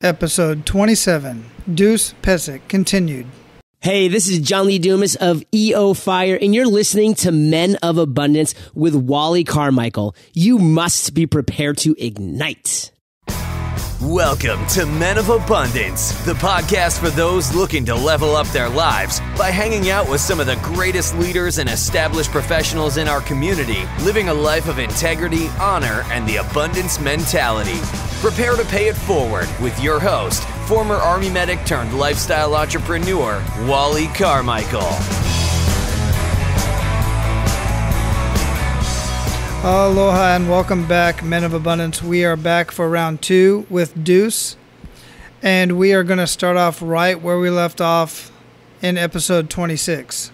Episode 27, Deuce Pesic, continued. Hey, this is John Lee Dumas of EO Fire, and you're listening to Men of Abundance with Wally Carmichael. You must be prepared to ignite. Welcome to Men of Abundance, the podcast for those looking to level up their lives by hanging out with some of the greatest leaders and established professionals in our community, living a life of integrity, honor, and the abundance mentality. Prepare to pay it forward with your host, former Army medic turned lifestyle entrepreneur, Wally Carmichael. Aloha and welcome back, Men of Abundance. We are back for round 2 with Deuce, and we are going to start off right where we left off in episode 26.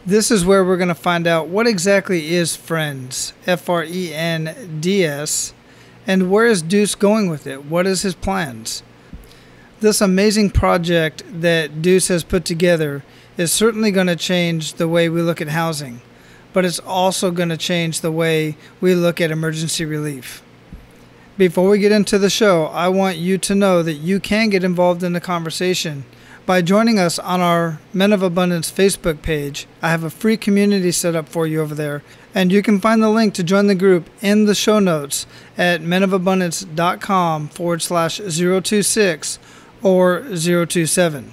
This is where we're going to find out what exactly is FRENDS, F-R-E-N-D-S, and where is Deuce going with it? What is his plans? This amazing project that Deuce has put together is certainly going to change the way we look at housing, but it's also going to change the way we look at emergency relief. Before we get into the show, I want you to know that you can get involved in the conversation by joining us on our Men of Abundance Facebook page. I have a free community set up for you over there, and you can find the link to join the group in the show notes at menofabundance.com/026 or 027.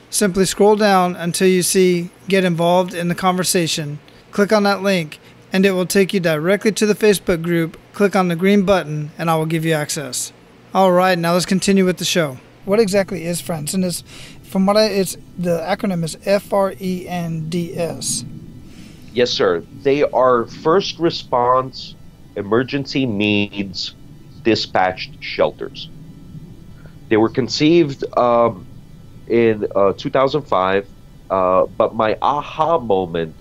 Simply scroll down until you see Get Involved in the Conversation. Click on that link, and it will take you directly to the Facebook group. Click on the green button, and I will give you access. All right, now let's continue with the show. What exactly is FRENDS? And the acronym is FRENDS. Yes, sir. They are first response emergency needs dispatched shelters. They were conceived in 2005, but my aha moment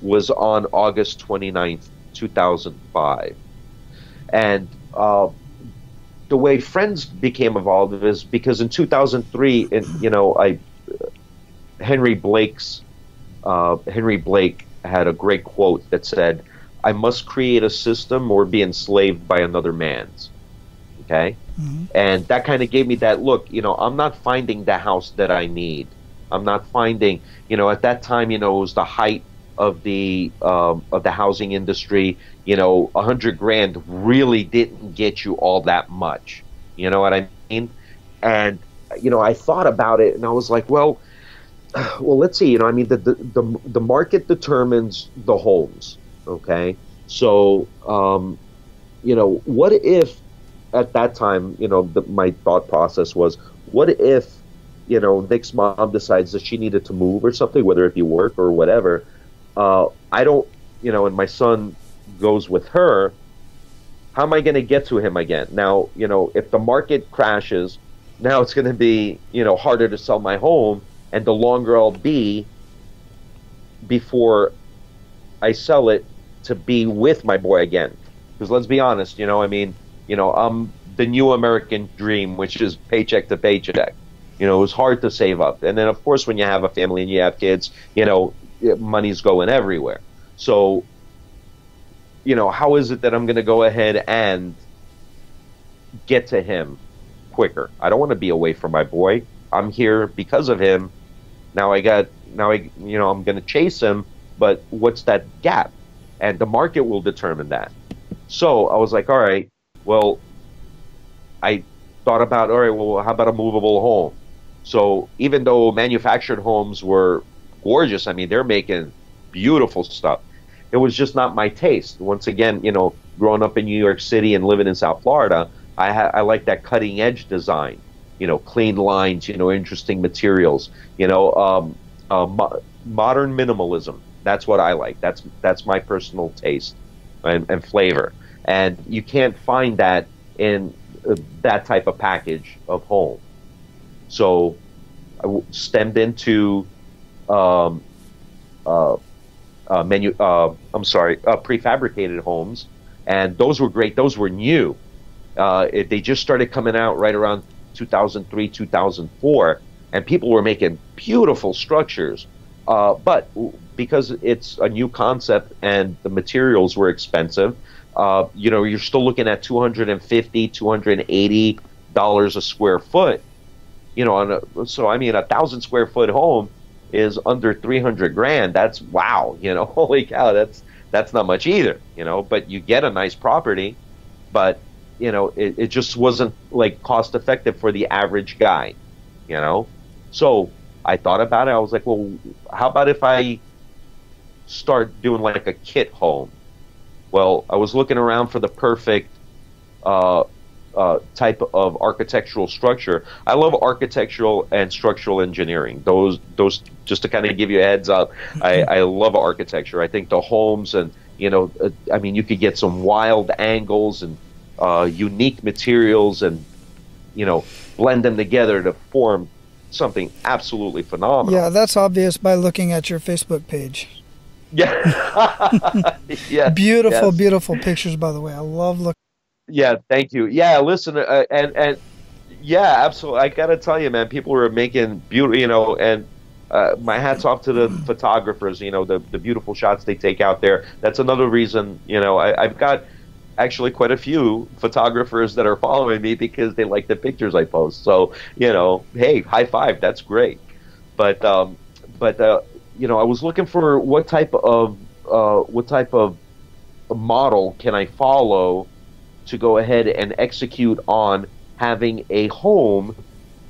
was on August 29th, 2005. And the way FRENDS became involved is because in 2003, Henry Blake had a great quote that said, "I must create a system or be enslaved by another man's." Okay? Mm-hmm. And that kind of gave me that look, I'm not finding the house that I need. I'm not finding, at that time, it was the height of the housing industry. $100,000 really didn't get you all that much. You know what I mean? And I thought about it, and I was like, well, let's see. The market determines the homes. Okay, so what if at that time, my thought process was, what if Nick's mom decides that she needed to move or something, whether it be work or whatever. I don't, and my son goes with her, how am I going to get to him again? Now, if the market crashes, now it's going to be, harder to sell my home, and the longer I'll be before I sell it to be with my boy again. Because let's be honest, I'm the new American dream, which is paycheck to paycheck. It was hard to save up. And then, of course, when you have a family and you have kids, money's going everywhere. So, how is it that I'm going to go ahead and get to him quicker? I don't want to be away from my boy. I'm here because of him. I'm going to chase him, but what's that gap? And the market will determine that. So I was like, all right, well, I thought about, all right, well, how about a movable home? So even though manufactured homes were gorgeous, they're making beautiful stuff, it was just not my taste. Once again, growing up in New York City and living in South Florida, I like that cutting edge design, clean lines, interesting materials, modern minimalism. That's what I like. That's my personal taste and flavor. And you can't find that in that type of package of home. So I stemmed into prefabricated homes, and those were great. Those were new. They just started coming out right around 2003, 2004, and people were making beautiful structures. But because it's a new concept and the materials were expensive, you're still looking at $250, $280 dollars a square foot. You know, so I mean, 1,000 square foot home is under 300 grand. That's wow. You know, holy cow, that's not much either. You know, but you get a nice property, but you know, it just wasn't like cost effective for the average guy. You know, so I thought about it. I was like, well, how about if I start doing like a kit home? Well, I was looking around for the perfect type of architectural structure. I love architectural and structural engineering. Those just to kind of give you a heads up, I love architecture. I think the homes and, you know, I mean, you could get some wild angles and unique materials and, you know, blend them together to form something absolutely phenomenal. Yeah, that's obvious by looking at your Facebook page. Yeah. Yeah. Beautiful, Yes. beautiful pictures, by the way. I love looking. Yeah, thank you. Yeah, listen, and yeah, absolutely. I gotta tell you, man, people are making beautiful, you know, and my hat's off to the photographers. You know, the beautiful shots they take out there. That's another reason. You know, I've got actually quite a few photographers that are following me because they like the pictures I post. So, you know, hey, high five. That's great. But you know, I was looking for what type of model can I follow to go ahead and execute on having a home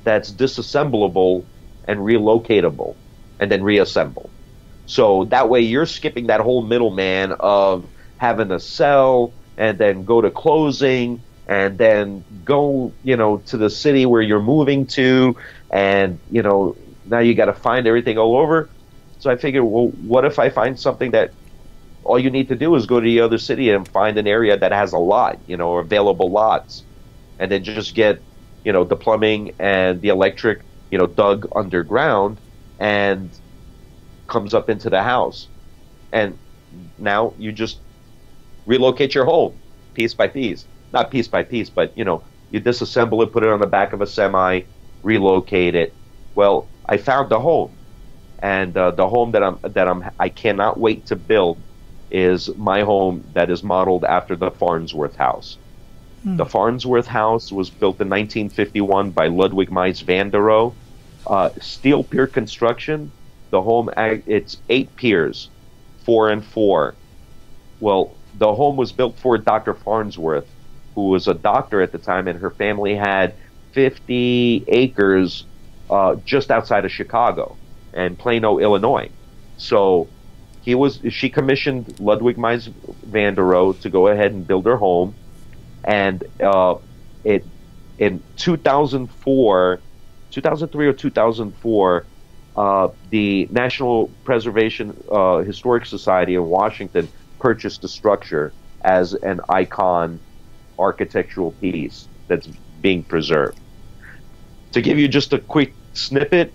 that's disassemblable and relocatable and then reassemble. So that way you're skipping that whole middleman of having to sell and then go to closing and then go, you know, to the city where you're moving to, and, you know, now you got to find everything all over. So I figured, well, what if I find something that all you need to do is go to the other city and find an area that has a lot, you know, available lots, and then just get, you know, the plumbing and the electric, you know, dug underground and comes up into the house. And now you just relocate your home piece by piece. Not piece by piece, but, you know, you disassemble it, put it on the back of a semi, relocate it. Well, I found the home. And the home that I cannot wait to build is my home that is modeled after the Farnsworth house. The Farnsworth house was built in 1951 by Ludwig Mies van der Rohe. Steel pier construction. The home, it's 8 piers, 4 and 4. Well, the home was built for Dr. Farnsworth, who was a doctor at the time, and her family had 50 acres just outside of Chicago and Plano, Illinois. So she commissioned Ludwig Mies van der Rohe to go ahead and build her home, and in 2003 or 2004, the National Preservation Historic Society in Washington purchased the structure as an icon architectural piece that's being preserved. To give you just a quick snippet,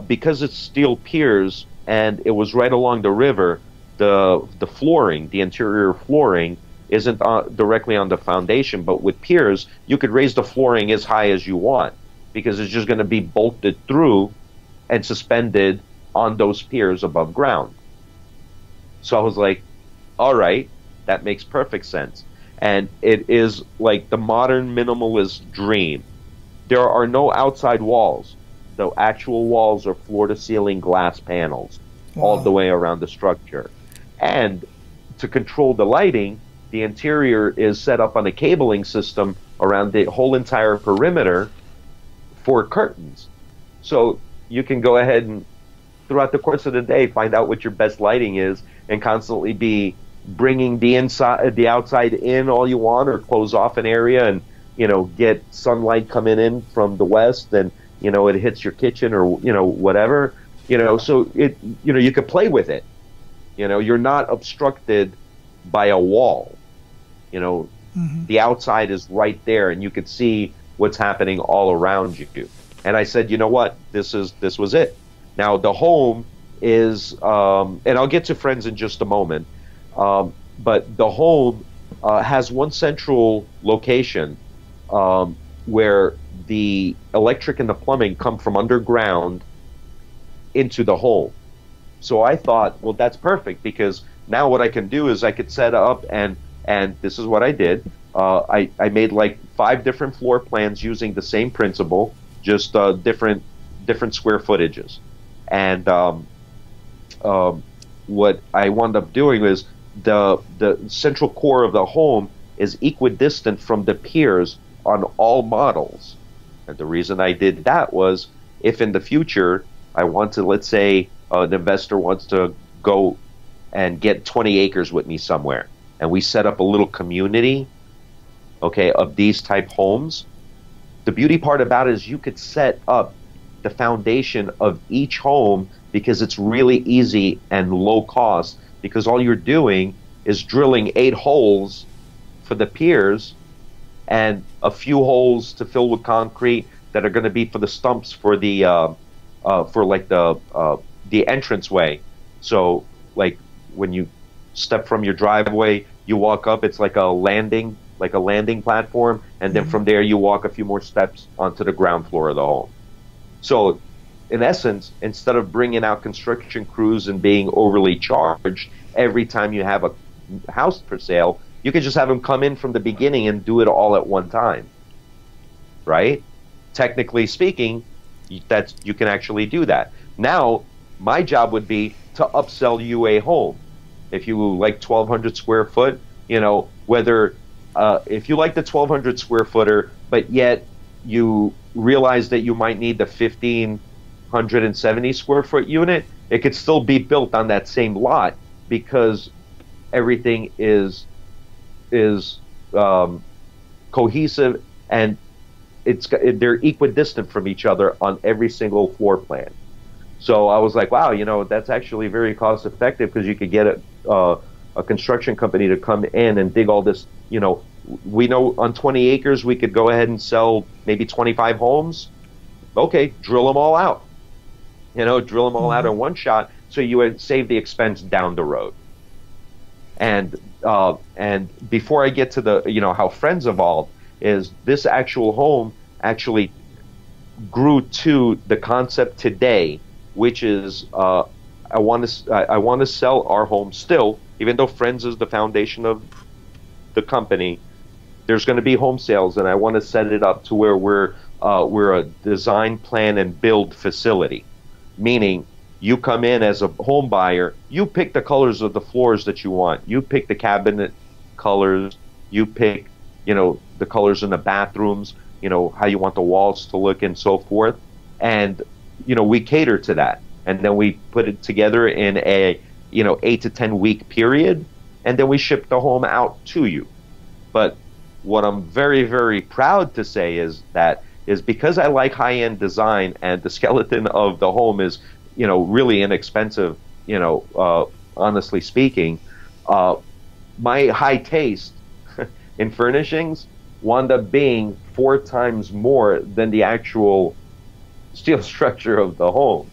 because it's steel piers and it was right along the river, the flooring, the interior flooring, isn't directly on the foundation, but with piers, you could raise the flooring as high as you want because it's just going to be bolted through and suspended on those piers above ground. So I was like, all right, that makes perfect sense. And it is like the modern minimalist dream. There are no outside walls. The actual walls are floor-to-ceiling glass panels all the way around the structure. And to control the lighting, the interior is set up on a cabling system around the whole entire perimeter for curtains. So you can go ahead and, throughout the course of the day, find out what your best lighting is and constantly be bringing the outside in all you want, or close off an area and, you know, get sunlight coming in from the west and, you know, it hits your kitchen or, you know, whatever, you know, so it, you know, you could play with it. You know, you're not obstructed by a wall. You know, the outside is right there and you could see what's happening all around you. And I said, you know what, this was it. Now the home is, and I'll get to Friends in just a moment, but the home has one central location where the electric and the plumbing come from underground into the home. So I thought, well, that's perfect, because now what I can do is I could set up and this is what I did. I made like 5 different floor plans using the same principle, just different square footages. And what I wound up doing is the central core of the home is equidistant from the piers on all models. And the reason I did that was, if in the future I want to, let's say an investor wants to go and get 20 acres with me somewhere, and we set up a little community, okay, of these type homes. The beauty part about it is you could set up the foundation of each home because it's really easy and low cost, because all you're doing is drilling 8 holes for the piers and a few holes to fill with concrete that are going to be for the stumps for the the entranceway. So like when you step from your driveway, you walk up, it's like a landing platform, and then from there you walk a few more steps onto the ground floor of the home. So in essence, instead of bringing out construction crews and being overly charged every time you have a house for sale, you can just have them come in from the beginning and do it all at one time, right? Technically speaking, you can actually do that. Now, my job would be to upsell you a home. If you like 1,200 square foot, whether if you like the 1,200 square footer, but yet you realize that you might need the 1,570 square foot unit, it could still be built on that same lot because everything is cohesive, and they're equidistant from each other on every single floor plan. So I was like, wow, that's actually very cost effective, because you could get a construction company to come in and dig all this. We know on 20 acres we could go ahead and sell maybe 25 homes. Okay, drill them all out. Drill them all out in one shot, so you would save the expense down the road. And before I get to the how Friends evolved, is this actual home actually grew to the concept today, which is I want to sell our home still, even though Friends is the foundation of the company. There's going to be home sales, and I want to set it up to where we're a design, plan, and build facility, meaning you come in as a home buyer, you pick the colors of the floors that you want, you pick the cabinet colors, you pick the colors in the bathrooms, how you want the walls to look and so forth, and we cater to that, and then we put it together in a 8 to 10 week period, and then we ship the home out to you. But what I'm very, very proud to say is because I like high-end design, and the skeleton of the home is really inexpensive, honestly speaking, my high taste in furnishings wound up being 4 times more than the actual steel structure of the home.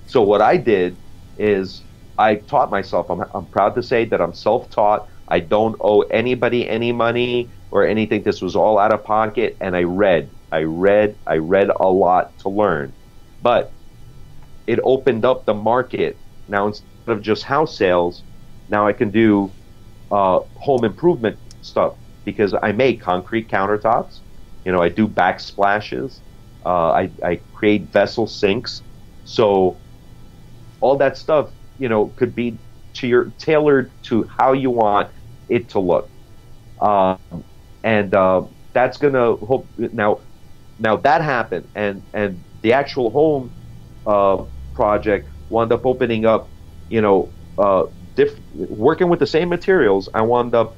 So what I did is I taught myself. I'm proud to say that I'm self-taught. I don't owe anybody any money or anything. This was all out of pocket, and I read a lot to learn. But it opened up the market. Now, instead of just house sales, now I can do home improvement stuff, because I make concrete countertops. I do backsplashes. I create vessel sinks. So all that stuff, could be tailored to how you want it to look. That's gonna hope now that happened, and the actual home project wound up opening up, working with the same materials. I wound up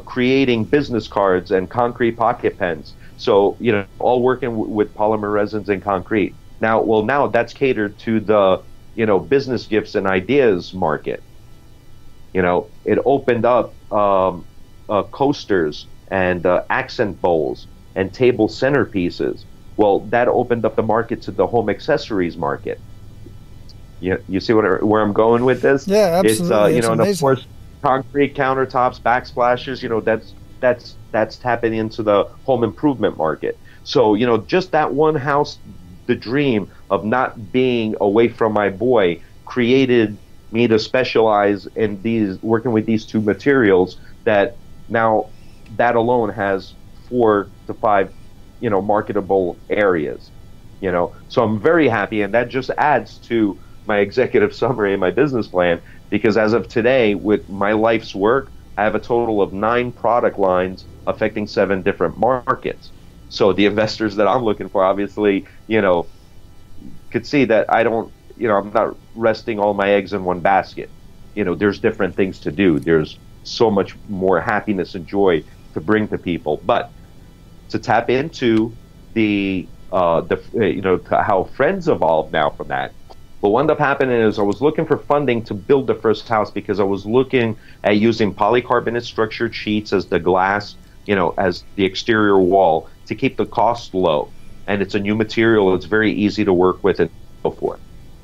creating business cards and concrete pocket pens. So, all working with polymer resins and concrete. Now that's catered to the, business gifts and ideas market. It opened up coasters and accent bowls and table centerpieces. Well, that opened up the market to the home accessories market. You see where I'm going with this? Yeah, absolutely. It's and of course, concrete countertops, backsplashes. That's tapping into the home improvement market. So just that one house, the dream of not being away from my boy, created me to specialize in working with these 2 materials that now that alone has 4 to 5, marketable areas, So I'm very happy, and that just adds to my executive summary and my business plan, because as of today, with my life's work, I have a total of 9 product lines affecting 7 different markets. So the investors that I'm looking for, obviously, could see that I don't, I'm not resting all my eggs in one basket. There's different things to do. There's so much more happiness and joy to bring to people. But to tap into how Friends evolved now from that, what wound up happening is I was looking for funding to build the first house, because I was looking at using polycarbonate structured sheets as the glass, as the exterior wall to keep the cost low. And it's a new material. It's very easy to work with and so forth.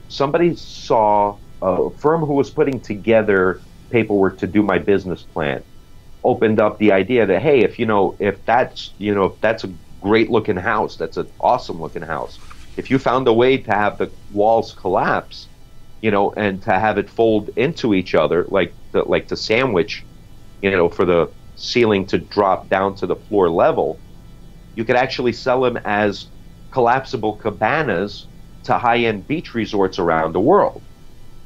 Somebody saw a firm who was putting together paperwork to do my business plan, opened up the idea that, hey, if that's a great looking house, that's an awesome looking house. If you found a way to have the walls collapse, and to have it fold into each other, like to sandwich, for the ceiling to drop down to the floor level, you could actually sell them as collapsible cabanas to high-end beach resorts around the world.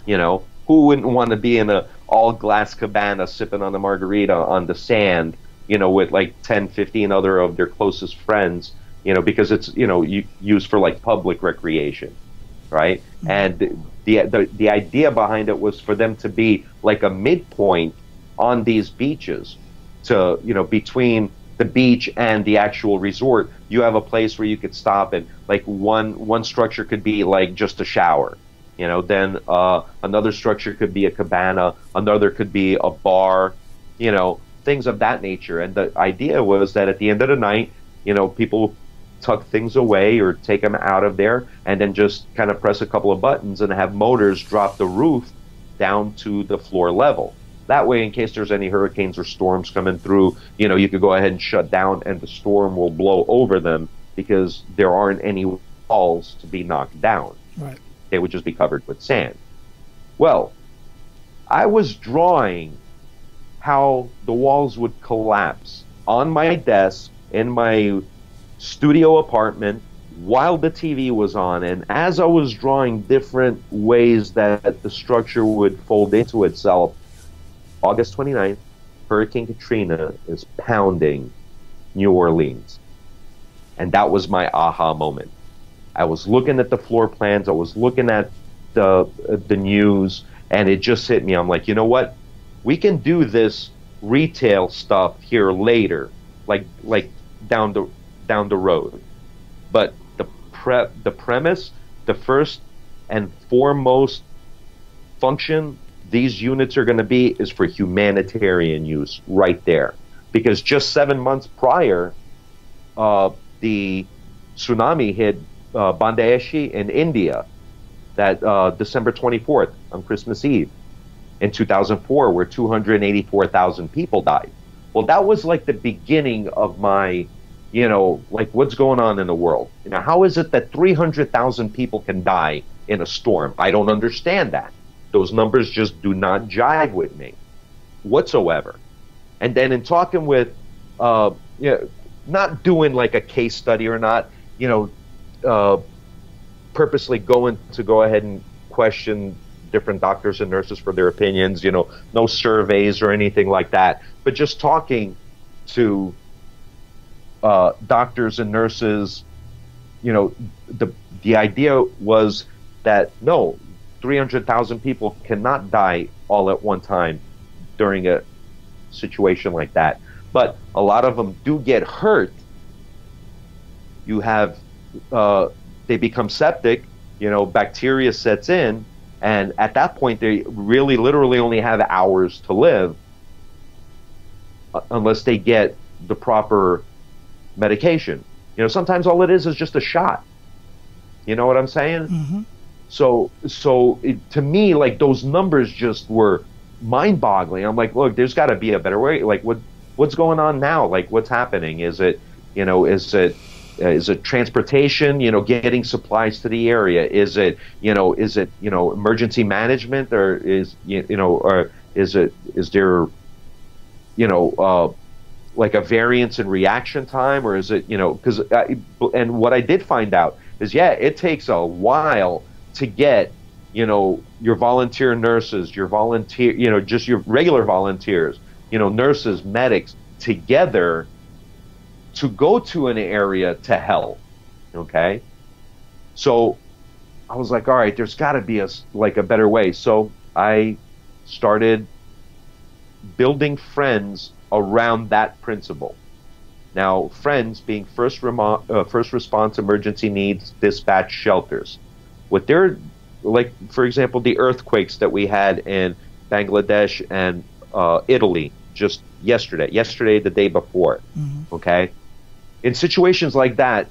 Who wouldn't want to be in a all-glass cabana sipping on a margarita on the sand, with like 10, 15 other of their closest friends, because it's, used for like public recreation, right? Mm-hmm. And the idea behind it was for them to be like a midpoint on these beaches, to, between the beach and the actual resort, you have a place where you could stop, and like one structure could be like just a shower, then another structure could be a cabana, another could be a bar, things of that nature. And the idea was that at the end of the night, people tuck things away or take them out of there, and then just kind of press a couple of buttons and have motors drop the roof down to the floor level. That way, in case there's any hurricanes or storms coming through, you could go ahead and shut down, and the storm will blow over them, because there aren't any walls to be knocked down. Right. They would just be covered with sand. Well, I was drawing how the walls would collapse on my desk in my studio apartment while the TV was on, and as I was drawing different ways that the structure would fold into itself, August 29th, Hurricane Katrina is pounding New Orleans. And that was my aha moment. I was looking at the floor plans, I was looking at the news, and it just hit me. I'm like, you know what? We can do this retail stuff here later, like down the road. But the premise, the first and foremost function these units are going to be is for humanitarian use right there. Because just 7 months prior, the tsunami hit Bangladesh in India, that December 24th on Christmas Eve in 2004, where 284,000 people died. Well, that was like the beginning of my, like what's going on in the world. How is it that 300,000 people can die in a storm? I don't understand that. Those numbers just do not jive with me whatsoever. And then in talking with, not doing like a case study or not, purposely go ahead and question different doctors and nurses for their opinions, no surveys or anything like that, but just talking to doctors and nurses, the idea was that no, 300,000 people cannot die all at one time during a situation like that. But a lot of them do get hurt. You have, they become septic, bacteria sets in, and at that point they really literally only have hours to live unless they get the proper medication. Sometimes all it is just a shot. You know what I'm saying? Mm-hmm. So to me, like, those numbers just were mind-boggling. I'm like, look, there's got to be a better way. Like, what's going on now? Like, what's happening? Is it transportation? Getting supplies to the area? Is it emergency management, or is there like a variance in reaction time, or is it, because, and what I did find out is, it takes a while to get, your volunteer nurses, your volunteer, just your regular volunteers, nurses, medics together to go to an area to help. Okay. So I was like, all right, there's got to be a better way. So I started building FRENDS around that principle. Now, FRENDS being first response emergency needs dispatch shelters. What they're like, for example, the earthquakes that we had in Bangladesh and Italy just yesterday, the day before. Mm-hmm. Okay, in situations like that,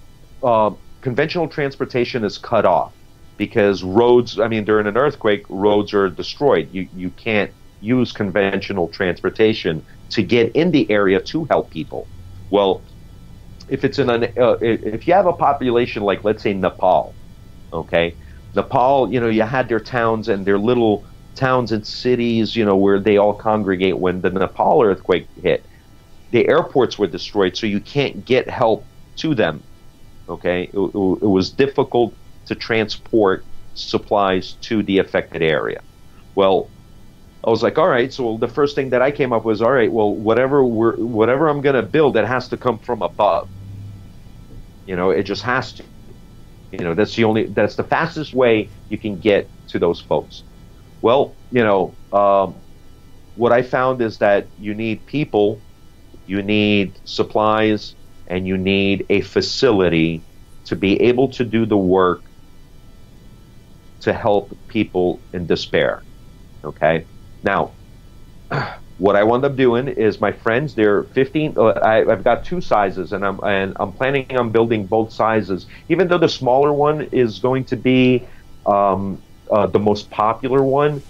conventional transportation is cut off because roads. I mean, during an earthquake, roads are destroyed. You can't use conventional transportation to get in the area to help people. Well, if it's if you have a population like, let's say, Nepal, okay, Nepal, you had their towns and their little towns and cities, where they all congregate. When the Nepal earthquake hit, the airports were destroyed, so you can't get help to them. Okay, it was difficult to transport supplies to the affected area. Well, I was like, all right, so the first thing that I came up with was, all right, well, whatever I'm going to build, it has to come from above. It just has to. That's the fastest way you can get to those folks. Well, what I found is that you need people, you need supplies, and you need a facility to be able to do the work to help people in despair. Okay? Now, what I wound up doing is my FRENDS, they're 15. I've got two sizes, and I'm planning on building both sizes. Even though the smaller one is going to be the most popular one,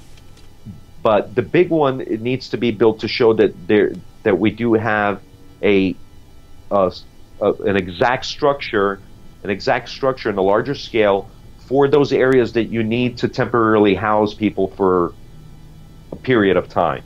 but the big one, it needs to be built to show that we do have an exact structure in a larger scale for those areas that you need to temporarily house people for a period of time.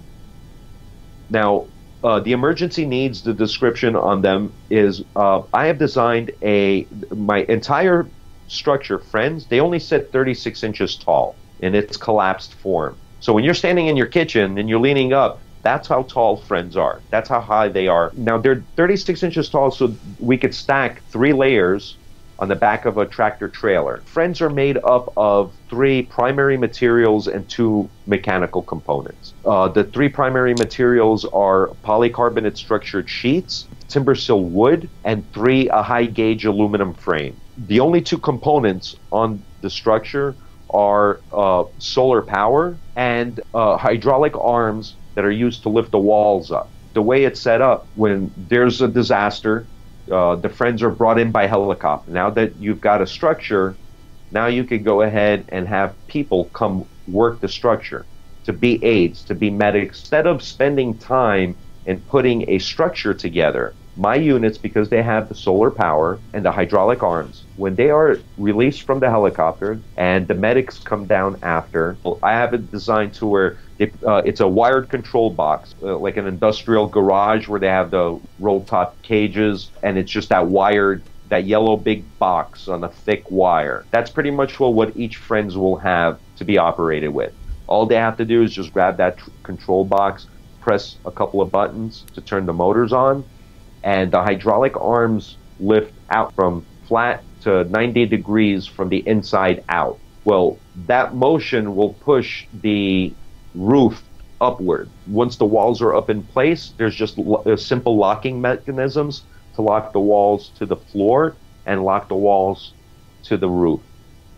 Now, the emergency needs, the description on them is, I have designed my entire structure, FRENDS, they only sit 36 inches tall in its collapsed form. So when you're standing in your kitchen and you're leaning up, that's how tall FRENDS are. That's how high they are. Now, they're 36 inches tall, so we could stack 3 layers on the back of a tractor trailer. FRENDS are made up of 3 primary materials and 2 mechanical components. The 3 primary materials are polycarbonate structured sheets, timber-sill wood, and a high-gauge aluminum frame. The only 2 components on the structure are solar power and hydraulic arms that are used to lift the walls up. The way it's set up, when there's a disaster, the FRENDS are brought in by helicopter. Now that you've got a structure, now you could go ahead and have people come work the structure, to be aides, to be medics. Instead of spending time in putting a structure together, my units, because they have the solar power and the hydraulic arms, when they are released from the helicopter and the medics come down after, I have it designed to where it's a wired control box, like an industrial garage where they have the roll-top cages, and it's just that yellow big box on a thick wire. That's pretty much what each FRENDS will have to be operated with. All they have to do is just grab that control box, press a couple of buttons to turn the motors on, and the hydraulic arms lift out from flat to 90 degrees from the inside out. Well, that motion will push the roof upward. Once the walls are up in place, there's just simple locking mechanisms to lock the walls to the floor and lock the walls to the roof.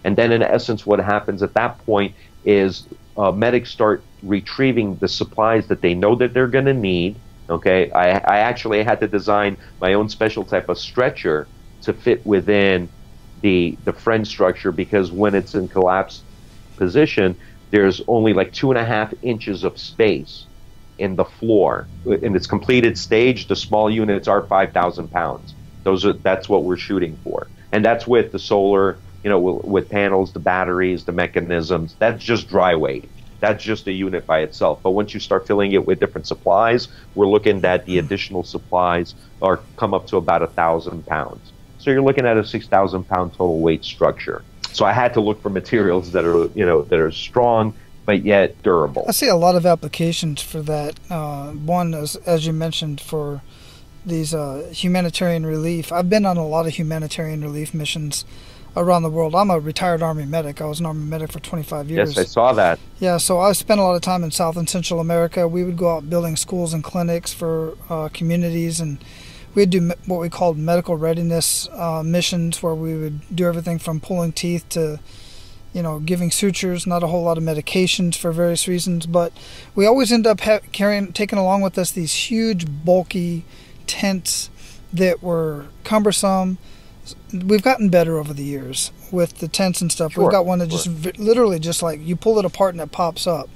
And then in essence, what happens at that point is medics start retrieving the supplies that they know that they're going to need. Okay, I actually had to design my own special type of stretcher to fit within the FRENDS structure, because when it's in collapsed position, there's only like 2.5 inches of space in the floor. In its completed stage, the small units are 5,000 pounds. That's what we're shooting for, and that's with the solar, with panels, the batteries, the mechanisms. That's just dry weight. That's just a unit by itself. But once you start filling it with different supplies, we're looking at the additional supplies come up to about 1,000 pounds. So you're looking at a 6,000 pound total weight structure. So I had to look for materials that are, that are strong but yet durable. I see a lot of applications for that. One, as you mentioned, for these humanitarian relief. I've been on a lot of humanitarian relief missions around the world. I'm a retired Army medic. I was an Army medic for 25 years. Yes, I saw that. Yeah, so I spent a lot of time in South and Central America. We would go out building schools and clinics for communities, and we'd do what we called medical readiness missions, where we would do everything from pulling teeth to giving sutures, not a whole lot of medications for various reasons, but we always end up taking along with us these huge, bulky tents that were cumbersome. We've gotten better over the years with the tents and stuff. Sure, we've got one that just literally just like you pull it apart and it pops up.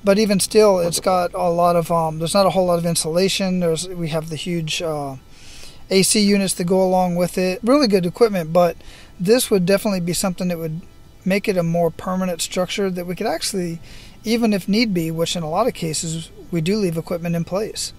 But even still, it's got a lot of, there's not a whole lot of insulation. We have the huge AC units that go along with it. Really good equipment, but this would definitely be something that would make it a more permanent structure that we could actually, even if need be, which in a lot of cases we do leave equipment in place.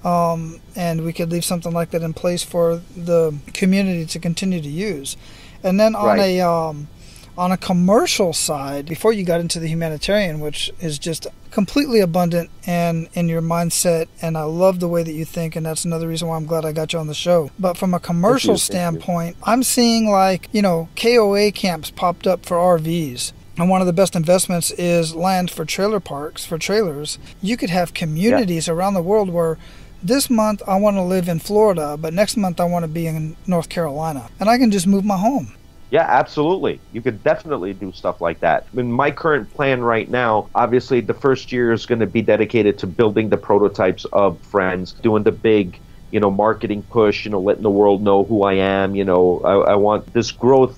And we could leave something like that in place for the community to continue to use. And then on a commercial side, before you got into the humanitarian, which is just completely abundant and in your mindset, and I love the way that you think, and that's another reason why I'm glad I got you on the show. But from a commercial standpoint, I'm seeing KOA camps popped up for RVs. And one of the best investments is land for trailer parks, for trailers. You could have communities around the world where this month I want to live in Florida, but next month I want to be in North Carolina. And I can just move my home. Yeah, absolutely. You could definitely do stuff like that. I mean, my current plan right now, obviously the first year is going to be dedicated to building the prototypes of Friends, doing the big, marketing push, letting the world know who I am. I want this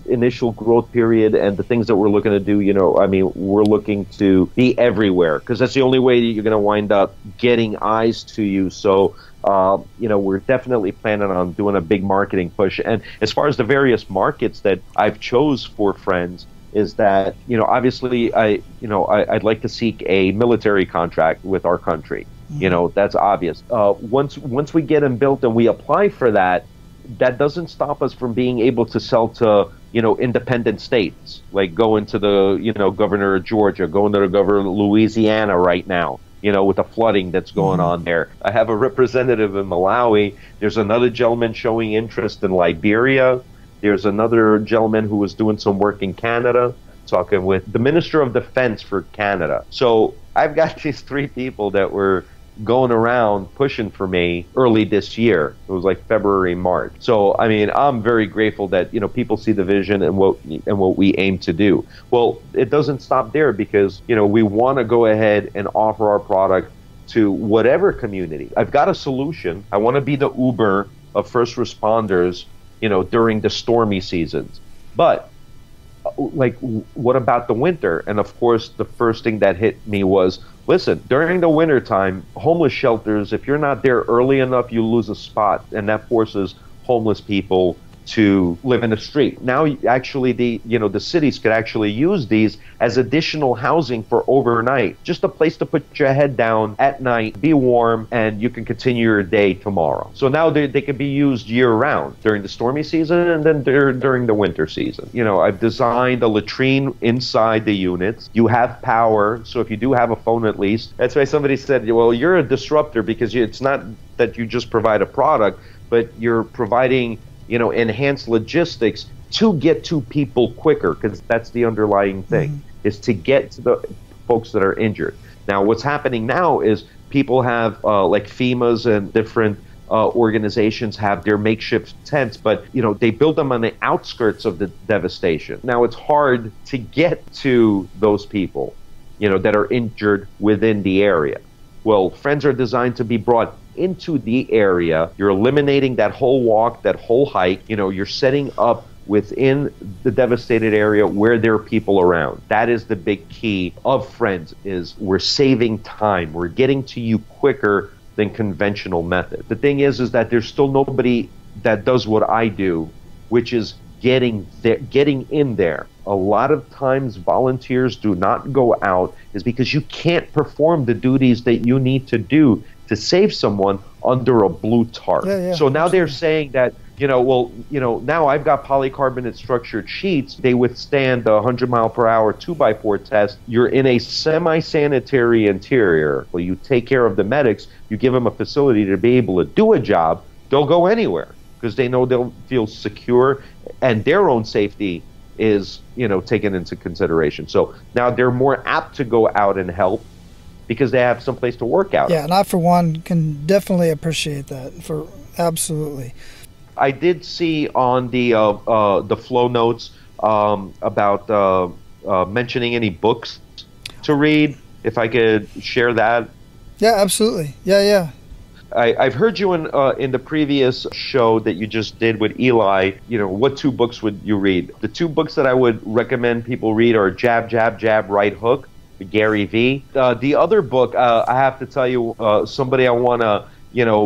initial growth period, and the things that we're looking to do, we're looking to be everywhere, because that's the only way that you're going to wind up getting eyes to you. So, we're definitely planning on doing a big marketing push. And as far as the various markets that I've chose for Friends, is that, obviously I'd like to seek a military contract with our country. That's obvious. Once we get them built and we apply for that, that doesn't stop us from being able to sell to, independent states, like going to the, governor of Georgia, going to the governor of Louisiana right now, with the flooding that's going on there. I have a representative in Malawi. There's another gentleman showing interest in Liberia. There's another gentleman who was doing some work in Canada, talking with the Minister of Defense for Canada. So I've got these 3 people that were going around pushing for me early this year. It was like February, March. So, I'm very grateful that, people see the vision and what we aim to do. Well, it doesn't stop there, because, we want to go ahead and offer our product to whatever community. I've got a solution. I want to be the Uber of first responders, during the stormy seasons. But what about the winter? And of course, the first thing that hit me was, listen, during the winter time, homeless shelters, if you're not there early enough, you lose a spot, and that forces homeless people to live in the street. Now, actually, the cities could actually use these as additional housing for overnight, just a place to put your head down at night, be warm, and you can continue your day tomorrow. So now they can be used year-round, during the stormy season and then during the winter season. I've designed a latrine inside the units. You have power, so if you do have a phone at least. That's why somebody said, well, you're a disruptor, because it's not that you just provide a product, but you're providing enhanced logistics to get to people quicker, because that's the underlying thing, is to get to the folks that are injured. Now, what's happening now is people have, like FEMA's and different organizations have their makeshift tents, but, they build them on the outskirts of the devastation. Now, it's hard to get to those people, that are injured within the area. Well, Friends are designed to be brought into the area. You're eliminating that whole walk, that whole hike. You're setting up within the devastated area where there are people around. That is the big key of Friends, is we're saving time. We're getting to you quicker than conventional methods. The thing is that there's still nobody that does what I do, which is getting there, getting in there. A lot of times volunteers do not go out is because you can't perform the duties that you need to do to save someone under a blue tarp. So now they're saying that, now I've got polycarbonate structured sheets. They withstand the 100-mile-per-hour 2x4 test. You're in a semi-sanitary interior. Well, you take care of the medics. You give them a facility to be able to do a job. They'll go anywhere because they know they'll feel secure, and their own safety is, taken into consideration. So now they're more apt to go out and help because they have some place to work out. Yeah, and I, for one, can definitely appreciate that. Absolutely. I did see on the flow notes about mentioning any books to read. If I could share that. Yeah, absolutely. Yeah. I've heard you in the previous show that you just did with Eli. What 2 books would you read? The 2 books that I would recommend people read are Jab, Jab, Jab, Right Hook, Gary V. The other book, I have to tell you, somebody I want to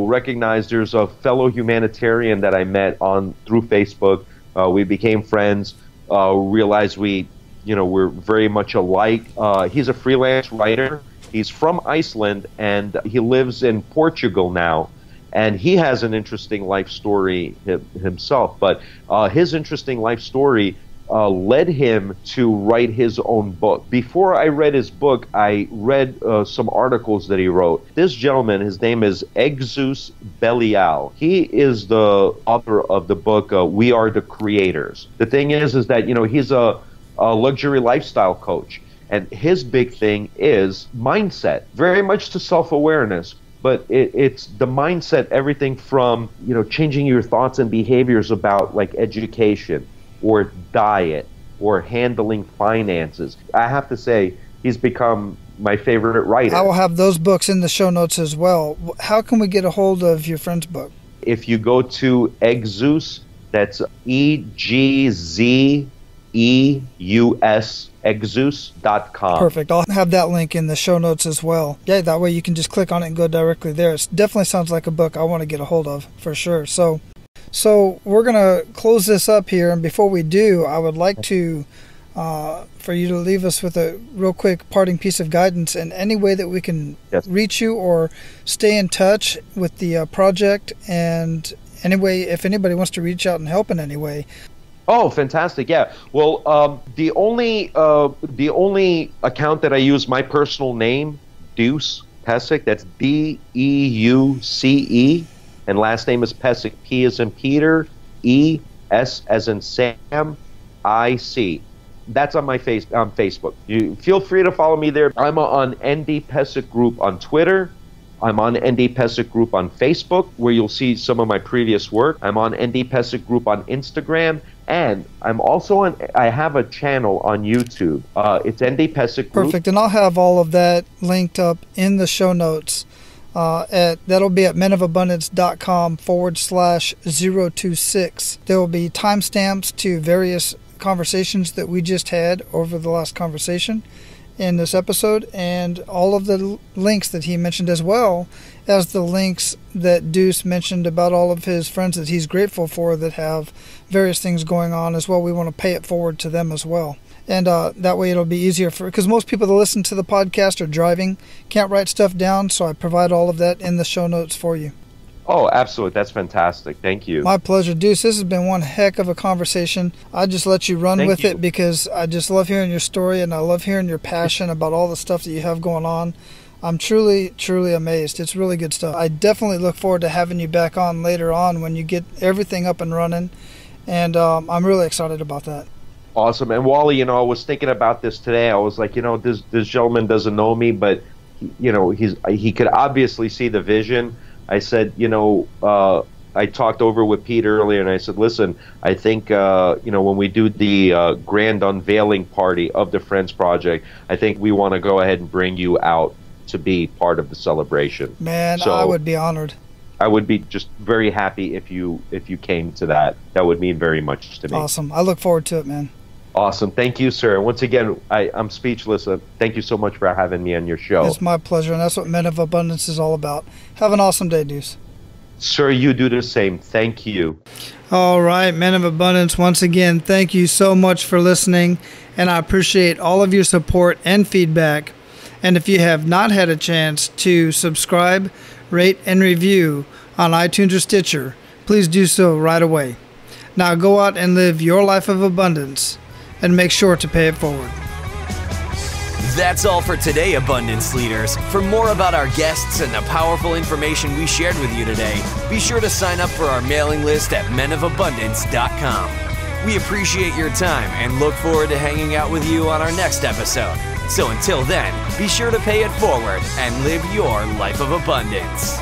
recognize. There's a fellow humanitarian that I met through Facebook. We became friends. Realized we're very much alike. He's a freelance writer. He's from Iceland, and he lives in Portugal now. And he has an interesting life story himself. But his interesting life story led him to write his own book. Before I read his book, I read some articles that he wrote. This gentleman, his name is Egzus Belial. He is the author of the book, We Are the Creators. The thing is that, he's a luxury lifestyle coach. And his big thing is mindset, very much to self-awareness. But it's the mindset, everything from, changing your thoughts and behaviors about like education or diet or handling finances. I have to say, he's become my favorite writer. I will have those books in the show notes as well. How can we get a hold of your friend's book? If you go to Egzus, that's EGZEUS, Egzus.com. Perfect. I'll have that link in the show notes as well. Yeah, that way you can just click on it and go directly there. It definitely sounds like a book I want to get a hold of for sure. So we're going to close this up here, and before we do, I would like to for you to leave us with a real quick parting piece of guidance and any way that we can reach you or stay in touch with the project, and anyway, if anybody wants to reach out and help in any way. Oh, fantastic! Yeah. Well, the only account that I use, my personal name, Deuce Pesic. That's DEUCE, and last name is Pesic. P as in Peter, E S as in Sam, IC. That's on my on Facebook. You feel free to follow me there. I'm on ND Pesic Group on Twitter. I'm on ND Pesic Group on Facebook, where you'll see some of my previous work. I'm on ND Pesic Group on Instagram, and I'm also on. I have a channel on YouTube. It's ND Pesic Group. Perfect, and I'll have all of that linked up in the show notes. That'll be at menofabundance.com/026. There will be timestamps to various conversations that we just had over the last conversation in this episode, and all of the links that he mentioned, as well as the links that Deuce mentioned about all of his friends that he's grateful for that have various things going on as well. We want to pay it forward to them as well. And that way it'll be easier because most people that listen to the podcast are driving, can't write stuff down, so I provide all of that in the show notes for you. Oh, absolutely. That's fantastic. Thank you. My pleasure. Deuce, this has been one heck of a conversation. I just let you run with it because I just love hearing your story, and I love hearing your passion about all the stuff that you have going on. I'm truly, truly amazed. It's really good stuff. I definitely look forward to having you back on later on when you get everything up and running, and I'm really excited about that. Awesome. And Wally, I was thinking about this today. I was like, this gentleman doesn't know me, but, he could obviously see the vision. I said, I talked over with Pete earlier, and I said, listen, I think, when we do the grand unveiling party of the Friends Project, I think we want to go ahead and bring you out to be part of the celebration. Man, so I would be honored. I would be just very happy if you came to that. That would mean very much to me. Awesome. I look forward to it, man. Awesome. Thank you, sir. Once again, I'm speechless. Thank you so much for having me on your show. It's my pleasure, and that's what Men of Abundance is all about. Have an awesome day, Deuce. Sir, you do the same. Thank you. All right, Men of Abundance, once again, thank you so much for listening, and I appreciate all of your support and feedback. And if you have not had a chance to subscribe, rate, and review on iTunes or Stitcher, please do so right away. Now go out and live your life of abundance, and make sure to pay it forward. That's all for today, Abundance Leaders. For more about our guests and the powerful information we shared with you today, be sure to sign up for our mailing list at menofabundance.com. We appreciate your time and look forward to hanging out with you on our next episode. So until then, be sure to pay it forward and live your life of abundance.